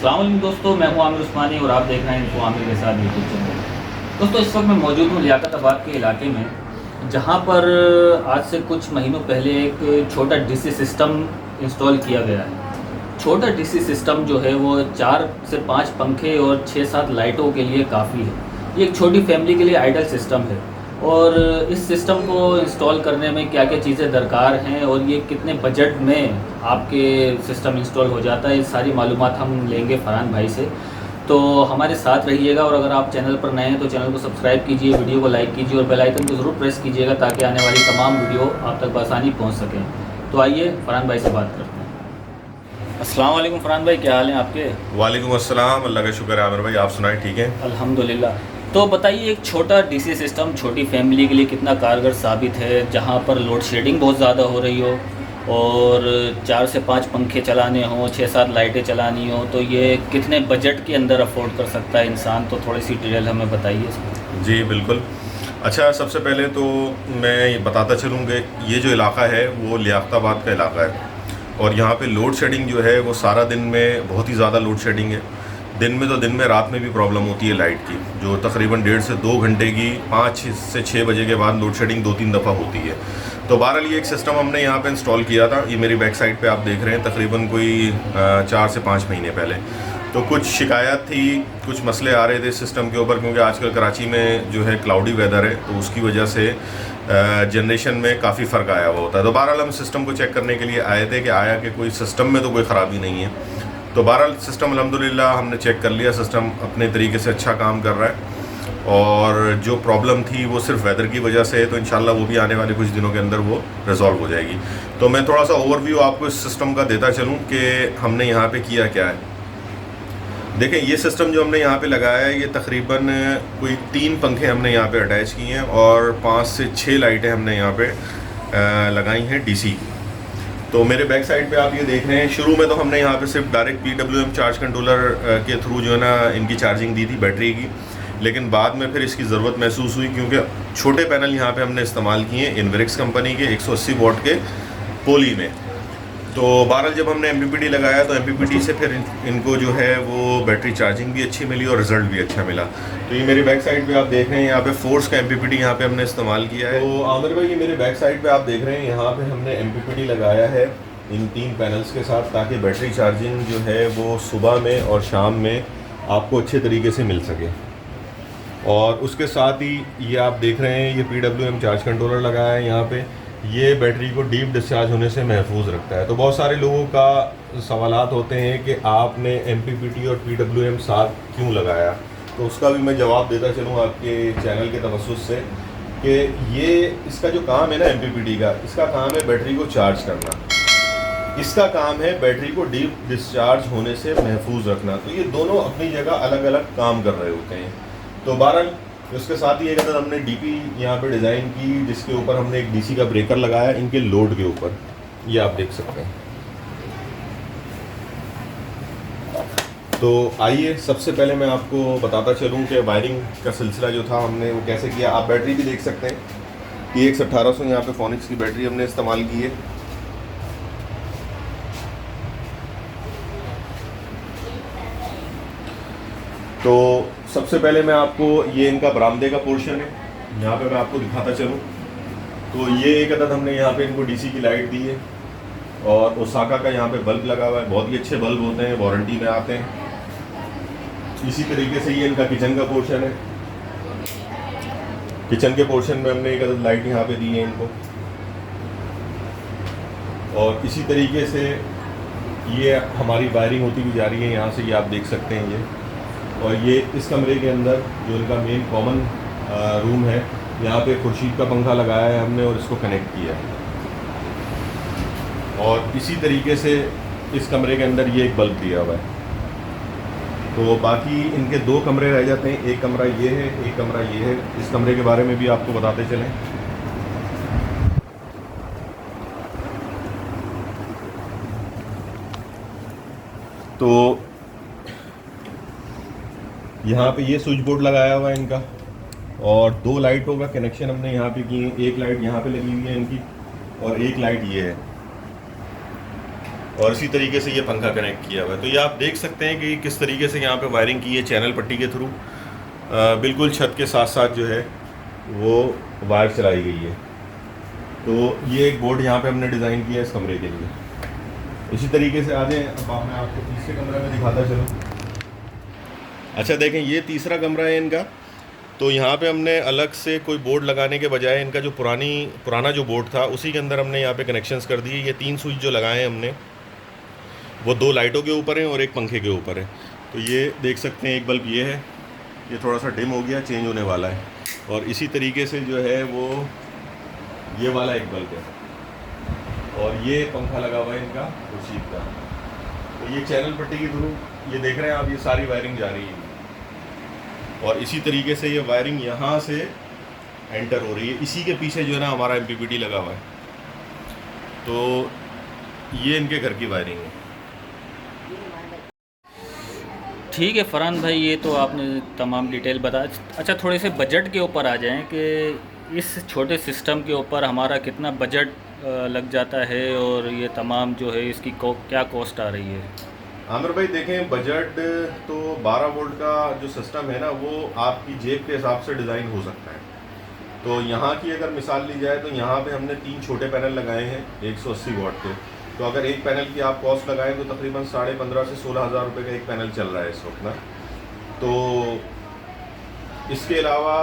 अस्सलाम वालेकुम दोस्तों, मैं हूं आमिर उस्मानी और आप देख रहे हैं इनको आमिर के साथ यूट्यूब चैनल। दोस्तों, इस वक्त मैं मौजूद हूं लियाकताबाद के इलाके में, जहां पर आज से कुछ महीनों पहले एक छोटा डीसी सिस्टम इंस्टॉल किया गया है। छोटा डीसी सिस्टम जो है वो 4 से 5 पंखे और 6-7 लाइटों के लिए काफ़ी है। ये एक छोटी फैमिली के लिए आइडियल सिस्टम है। और इस सिस्टम को इंस्टॉल करने में क्या क्या चीज़ें दरकार हैं और ये कितने बजट में आपके सिस्टम इंस्टॉल हो जाता है, ये सारी मालूमात हम लेंगे फ़रहान भाई से। तो हमारे साथ रहिएगा और अगर आप चैनल पर नए हैं तो चैनल को सब्सक्राइब कीजिए, वीडियो को लाइक कीजिए और बेल आइकन को ज़रूर प्रेस कीजिएगा ताकि आने वाली तमाम वीडियो आप तक बआसानी पहुँच सकें। तो आइए फ़रहान भाई से बात करते हैं। अस्सलाम वालेकुम फ़रहान भाई, क्या हाल है आपके? वालेकुम अस्सलाम, अल्लाह का शुक्र है आमिर भाई, आप सुनाएं ठीक है? अल्हम्दुलिल्लाह। तो बताइए, एक छोटा डीसी सिस्टम छोटी फैमिली के लिए कितना कारगर साबित है, जहां पर लोड शेडिंग बहुत ज़्यादा हो रही हो और 4 से 5 पंखे चलाने हों, 6-7 लाइटें चलानी हो, तो ये कितने बजट के अंदर अफोर्ड कर सकता है इंसान? तो थोड़ी सी डिटेल हमें बताइए इसमें। जी बिल्कुल। अच्छा, सबसे पहले तो मैं ये बताता चलूँ कि ये जो इलाका है वो लियाकताबाद का इलाका है और यहाँ पे लोड शेडिंग जो है वो सारा दिन में बहुत ही ज़्यादा लोड शेडिंग है। दिन में तो दिन में, रात में भी प्रॉब्लम होती है लाइट की, जो तकरीबन 1.5 से 2 घंटे की 5 से 6 बजे के बाद लोड शेडिंग 2-3 दफ़ा होती है। तो बहरहाल ये एक सिस्टम हमने यहाँ पे इंस्टॉल किया था, ये मेरी बैक साइड पे आप देख रहे हैं, तकरीबन कोई 4 से 5 महीने पहले। तो कुछ शिकायत थी, कुछ मसले आ रहे थे सिस्टम के ऊपर, क्योंकि आजकल कराची में जो है क्लाउडी वेदर है, तो उसकी वजह से जनरेशन में काफ़ी फ़र्क आया हुआ होता है। तो बहरहाल हम सिस्टम को चेक करने के लिए आए थे कि आया कि कोई सिस्टम में तो कोई ख़राबी नहीं है। तो बहरहाल सिस्टम अल्हम्दुलिल्लाह हमने चेक कर लिया, सिस्टम अपने तरीके से अच्छा काम कर रहा है और जो प्रॉब्लम थी वो सिर्फ वेदर की वजह से है, तो इंशाल्लाह वो भी आने वाले कुछ दिनों के अंदर वो रिजॉल्व हो जाएगी। तो मैं थोड़ा सा ओवरव्यू आपको इस सिस्टम का देता चलूँ कि हमने यहाँ पे किया क्या है। देखें, ये सिस्टम जो हमने यहाँ पे लगाया है, ये तकरीबन कोई 3 पंखे हमने यहाँ पे अटैच किए हैं और 5 से 6 लाइटें हमने यहाँ पे लगाई हैं डीसी। तो मेरे बैक साइड पे आप ये देख रहे हैं, शुरू में तो हमने यहाँ पे सिर्फ डायरेक्ट PWM चार्ज कंट्रोलर के थ्रू जो है ना इनकी चार्जिंग दी थी बैटरी की, लेकिन बाद में फिर इसकी ज़रूरत महसूस हुई क्योंकि छोटे पैनल यहाँ पे हमने इस्तेमाल किए हैं इनवेरिक्स कंपनी के 180 वॉट के पोली में। तो बहरहाल जब हमने MPPT लगाया तो MPPT से फिर इनको जो है वो बैटरी चार्जिंग भी अच्छी मिली और रिज़ल्ट भी अच्छा मिला। तो ये मेरी बैक साइड पे आप देख रहे हैं, यहाँ पे फोर्स का MPPT यहाँ पे हमने इस्तेमाल किया है। तो आमिर भाई, ये मेरे बैक साइड पे आप देख रहे हैं, यहाँ पे हमने MPPT लगाया है इन 3 पैनल्स के साथ, ताकि बैटरी चार्जिंग जो है वो सुबह में और शाम में आपको अच्छे तरीके से मिल सके। और उसके साथ ही ये आप देख रहे हैं, ये PWM चार्ज कंट्रोलर लगाया है यहाँ पे, ये बैटरी को डीप डिस्चार्ज होने से महफूज रखता है। तो बहुत सारे लोगों का सवालात होते हैं कि आपने MPPT और PWM साथ क्यों लगाया, तो उसका भी मैं जवाब देता चलूँ आपके चैनल के तवस्सुस से कि ये इसका जो काम है ना MPPT का, इसका काम है बैटरी को चार्ज करना, इसका काम है बैटरी को डीप डिस्चार्ज होने से महफूज रखना। तो ये दोनों अपनी जगह अलग अलग काम कर रहे होते हैं। तो बहरहाल उसके साथ ही एक अदर हमने DP यहाँ पे डिज़ाइन की, जिसके ऊपर हमने एक DC का ब्रेकर लगाया इनके लोड के ऊपर, ये आप देख सकते हैं। तो आइए सबसे पहले मैं आपको बताता चलूँ कि वायरिंग का सिलसिला जो था हमने वो कैसे किया। आप बैटरी भी देख सकते हैं, PX 1800 यहाँ पे फोनिक्स की बैटरी हमने इस्तेमाल की है। तो सबसे पहले मैं आपको, ये इनका बरामदे का पोर्शन है, यहाँ पे मैं आपको दिखाता चलूँ। तो ये एक अदद हमने यहाँ पे इनको DC की लाइट दी है और ओसाका का यहाँ पे बल्ब लगा हुआ है, बहुत ही अच्छे बल्ब होते हैं, वारंटी में आते हैं। इसी तरीके से ये इनका किचन का पोर्शन है, किचन के पोर्शन में हमने एक अदद लाइट यहाँ पे दी है इनको। और इसी तरीके से ये हमारी वायरिंग होती हुई जा रही है यहाँ से, ये आप देख सकते हैं ये। और ये इस कमरे के अंदर जो इनका मेन कॉमन रूम है, यहाँ पे खुर्शीद का पंखा लगाया है हमने और इसको कनेक्ट किया है। और इसी तरीके से इस कमरे के अंदर ये एक बल्ब दिया हुआ है। तो बाकी इनके 2 कमरे रह जाते हैं, एक कमरा ये है, एक कमरा ये है। इस कमरे के बारे में भी आपको बताते चलें। तो यहाँ पे ये स्विच बोर्ड लगाया हुआ है इनका और 2 लाइटों का कनेक्शन हमने यहाँ पे किए हैं। एक लाइट यहाँ पे लगी हुई है इनकी और एक लाइट ये है। और इसी तरीके से ये पंखा कनेक्ट किया हुआ है। तो ये आप देख सकते हैं कि किस तरीके से यहाँ पे वायरिंग की है चैनल पट्टी के थ्रू। बिल्कुल छत के साथ साथ जो है वो वायर चलाई गई है। तो ये एक बोर्ड यहाँ पे हमने डिज़ाइन किया है इस कमरे के लिए। इसी तरीके से आ जाए, अब मैं आपको तीसरे कमरे में दिखाता चलूँ। अच्छा देखें, ये तीसरा कमरा है इनका। तो यहाँ पे हमने अलग से कोई बोर्ड लगाने के बजाय इनका जो पुराना जो बोर्ड था उसी के अंदर हमने यहाँ पे कनेक्शंस कर दिए। ये 3 स्विच जो लगाए हैं हमने वो 2 लाइटों के ऊपर हैं और एक पंखे के ऊपर है। तो ये देख सकते हैं एक बल्ब ये है, ये थोड़ा सा डिम हो गया, चेंज होने वाला है। और इसी तरीके से जो है वो ये वाला एक बल्ब है और ये पंखा लगा हुआ है इनका खुर्शीद का। तो ये चैनल पट्टी के थ्रू ये देख रहे हैं आप, ये सारी वायरिंग जा रही है और इसी तरीके से ये वायरिंग यहाँ से एंटर हो रही है। इसी के पीछे जो है ना हमारा MPPT लगा हुआ है। तो ये इनके घर की वायरिंग है। ठीक है फरहान भाई, ये तो आपने तमाम डिटेल बता। अच्छा, थोड़े से बजट के ऊपर आ जाएं कि इस छोटे सिस्टम के ऊपर हमारा कितना बजट लग जाता है और ये तमाम जो है इसकी क्या कॉस्ट आ रही है। आमिर भाई देखें, बजट तो 12 वोल्ट का जो सिस्टम है ना वो आपकी जेब के हिसाब से डिज़ाइन हो सकता है। तो यहाँ की अगर मिसाल ली जाए तो यहाँ पे हमने 3 छोटे पैनल लगाए हैं 180 वाट के। तो अगर एक पैनल की आप कॉस्ट लगाएं तो तकरीबन 15,500 से 16,000 रुपये का एक पैनल चल रहा है इस वक्त ना। तो इसके अलावा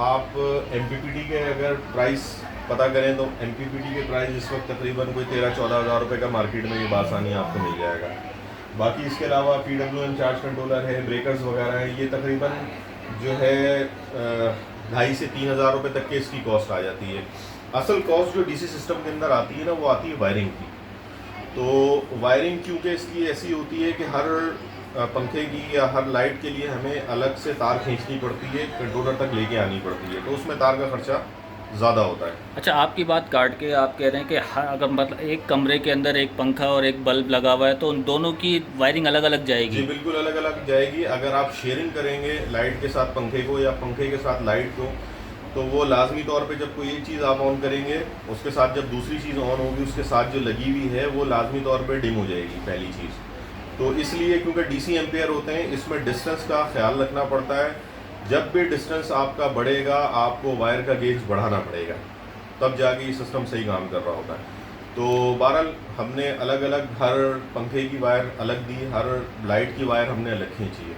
आप MPPT के अगर प्राइस पता करें तो MPPT के प्राइस इस वक्त तकरीबन कोई 13-14 हज़ार रुपये का मार्केट में ये बासानी आपको मिल जाएगा। बाकी इसके अलावा PWM चार्ज कंट्रोलर है, ब्रेकर्स वगैरह हैं, ये तकरीबन जो है 2,500 से 3,000 रुपये तक के इसकी कॉस्ट आ जाती है। असल कॉस्ट जो DC सिस्टम के अंदर आती है ना वो आती है वायरिंग की। तो वायरिंग क्योंकि इसकी ऐसी होती है कि हर पंखे की या हर लाइट के लिए हमें अलग से तार खींचनी पड़ती है, कंट्रोलर तक लेके आनी पड़ती है, तो उसमें तार का खर्चा ज़्यादा होता है। अच्छा, आपकी बात काट के आप कह रहे हैं कि अगर मतलब एक कमरे के अंदर एक पंखा और एक बल्ब लगा हुआ है तो उन दोनों की वायरिंग अलग अलग जाएगी? जी बिल्कुल अलग अलग जाएगी। अगर आप शेयरिंग करेंगे लाइट के साथ पंखे को या पंखे के साथ लाइट को तो वो लाजमी तौर पे जब कोई एक चीज़ आप ऑन करेंगे उसके साथ जब दूसरी चीज़ ऑन होगी उसके साथ जो लगी हुई है वो लाजमी तौर पे डिम हो जाएगी पहली चीज़। तो इसलिए क्योंकि DC एम्पेयर होते हैं इसमें डिस्टेंस का ख्याल रखना पड़ता है। जब भी डिस्टेंस आपका बढ़ेगा आपको वायर का गेज बढ़ाना पड़ेगा, तब जाके ये सिस्टम सही काम कर रहा होता है। तो बहरहाल हमने अलग अलग हर पंखे की वायर अलग दी, हर लाइट की वायर हमने अलग खींची है।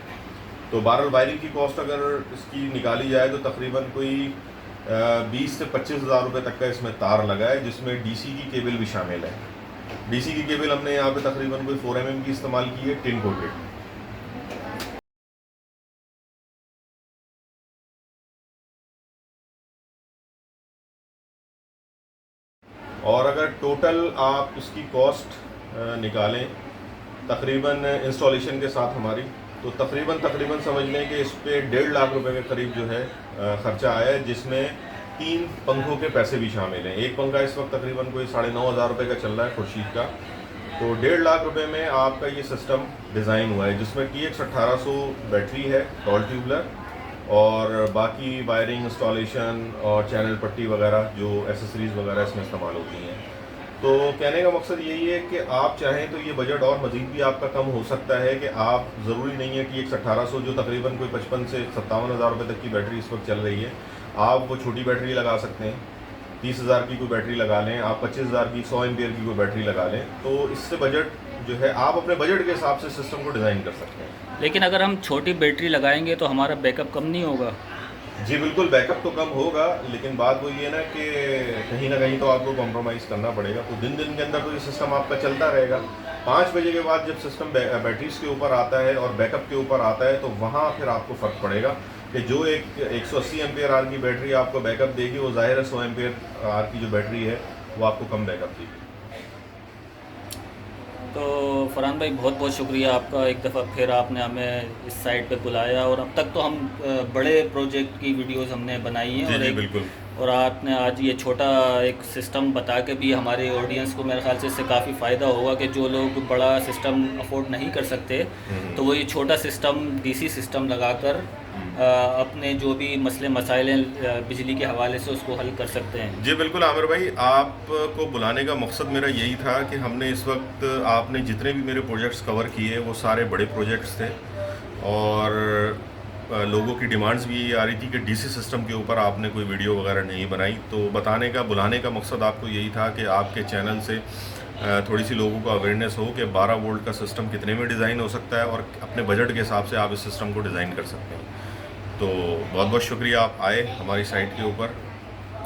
तो बहरहाल वायरिंग की कॉस्ट अगर इसकी निकाली जाए तो तकरीबन कोई 20 से 25 हज़ार रुपये तक का इसमें तार लगा है, जिसमें DC की केबल भी शामिल है। DC की केबल हमने यहाँ पे तकरीबन कोई 4 mm की इस्तेमाल की है, टिन कोटेड। और अगर टोटल आप इसकी कॉस्ट निकालें तकरीबन इंस्टॉलेशन के साथ हमारी, तो तकरीबन समझ लें कि इस पर 1.5 लाख रुपए के करीब जो है ख़र्चा आया है, जिसमें 3 पंखों के पैसे भी शामिल हैं। एक पंखा इस वक्त तकरीबन कोई 9,500 रुपये का चल रहा है खुर्शीद का। तो 1.5 लाख रुपए में आपका ये सिस्टम डिज़ाइन हुआ है, जिसमें TX 1800 बैटरी है टॉल ट्यूबलर, और बाकी वायरिंग इंस्टॉलेशन और चैनल पट्टी वगैरह जो एसेसरीज़ वगैरह इसमें इस्तेमाल होती हैं। तो कहने का मकसद यही है कि आप चाहें तो ये बजट और मज़ीद भी आपका कम हो सकता है कि आप ज़रूरी नहीं है कि TX 1800 जो तकरीबन कोई 55 से 57 हज़ार रुपये तक की बैटरी इस वक्त चल रही है, आप वो छोटी बैटरी लगा सकते हैं। 30 हज़ार की कोई बैटरी लगा लें, आप 25 हज़ार की 100 एम्पियर की कोई बैटरी लगा लें, तो इससे बजट जो है आप अपने बजट के हिसाब से सिस्टम को डिज़ाइन कर सकते हैं। लेकिन अगर हम छोटी बैटरी लगाएंगे तो हमारा बैकअप कम नहीं होगा? जी बिल्कुल, बैकअप तो कम होगा, लेकिन बात वही है ना कि कहीं ना कहीं तो आपको कॉम्प्रोमाइज़ करना पड़ेगा। तो दिन के अंदर तो ये सिस्टम आपका चलता रहेगा। 5 बजे के बाद जब सिस्टम बैटरीज के ऊपर आता है और बैकअप के ऊपर आता है तो वहाँ फिर आपको फ़र्क पड़ेगा कि जो एक 180 एम्पेयर आर की बैटरी आपको बैकअप देगी वो ज़ाहिर है 100 एम्पेयर आर की जो बैटरी है वो आपको कम बैकअप देगी। तो फरहान भाई बहुत बहुत शुक्रिया आपका, एक दफ़ा फिर आपने हमें इस साइट पे बुलाया। और अब तक तो हम बड़े प्रोजेक्ट की वीडियोस हमने बनाई हैं, और बिल्कुल, और आपने आज ये छोटा एक सिस्टम बता के भी हमारे ऑडियंस को मेरे ख्याल से इससे काफ़ी फ़ायदा होगा कि जो लोग बड़ा सिस्टम अफोर्ड नहीं कर सकते तो वो ये छोटा सिस्टम DC सिस्टम लगाकर अपने जो भी मसले मसाइल हैं बिजली के हवाले से उसको हल कर सकते हैं। जी बिल्कुल आमिर भाई, आपको बुलाने का मकसद मेरा यही था कि हमने इस वक्त आपने जितने भी मेरे प्रोजेक्ट्स कवर किए वो सारे बड़े प्रोजेक्ट्स थे और लोगों की डिमांड्स भी आ रही थी कि डीसी सिस्टम के ऊपर आपने कोई वीडियो वगैरह नहीं बनाई। तो बुलाने का मकसद आपको यही था कि आपके चैनल से थोड़ी सी लोगों को अवेयरनेस हो कि 12 वोल्ट का सिस्टम कितने में डिज़ाइन हो सकता है और अपने बजट के हिसाब से आप इस सिस्टम को डिज़ाइन कर सकते हैं। तो बहुत बहुत शुक्रिया आप आए हमारी साइट के ऊपर,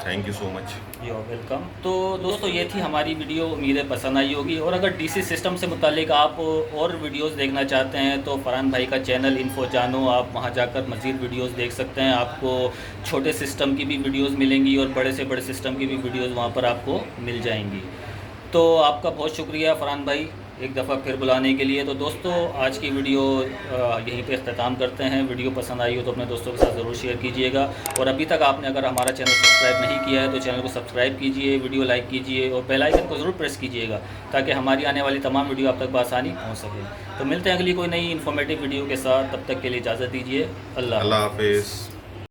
thank you so much. You are welcome. तो दोस्तों ये थी हमारी वीडियो, उम्मीद है पसंद आई होगी। और अगर डीसी सिस्टम से मुतालिक आप और वीडियोस देखना चाहते हैं तो फरहान भाई का चैनल इन्फो जानो, आप वहां जाकर मज़ीद वीडियोस देख सकते हैं। आपको छोटे सिस्टम की भी वीडियोस मिलेंगी और बड़े से बड़े सिस्टम की भी वीडियोस वहां पर आपको मिल जाएंगी। तो आपका बहुत शुक्रिया फरहान भाई एक दफ़ा फिर बुलाने के लिए। तो दोस्तों आज की वीडियो यहीं पे अख्ताम करते हैं। वीडियो पसंद आई हो तो अपने दोस्तों के साथ ज़रूर शेयर कीजिएगा और अभी तक आपने अगर हमारा चैनल सब्सक्राइब नहीं किया है तो चैनल को सब्सक्राइब कीजिए, वीडियो लाइक कीजिए और बेल आइकन को ज़रूर प्रेस कीजिएगा ताकि हमारी आने वाली तमाम वीडियो आप तक बआसानी पहुँच सके। तो मिलते हैं अगली कोई नई इन्फॉर्मेटिव वीडियो के साथ, तब तक के लिए इजाज़त दीजिए। अल्लाह हाफिज़।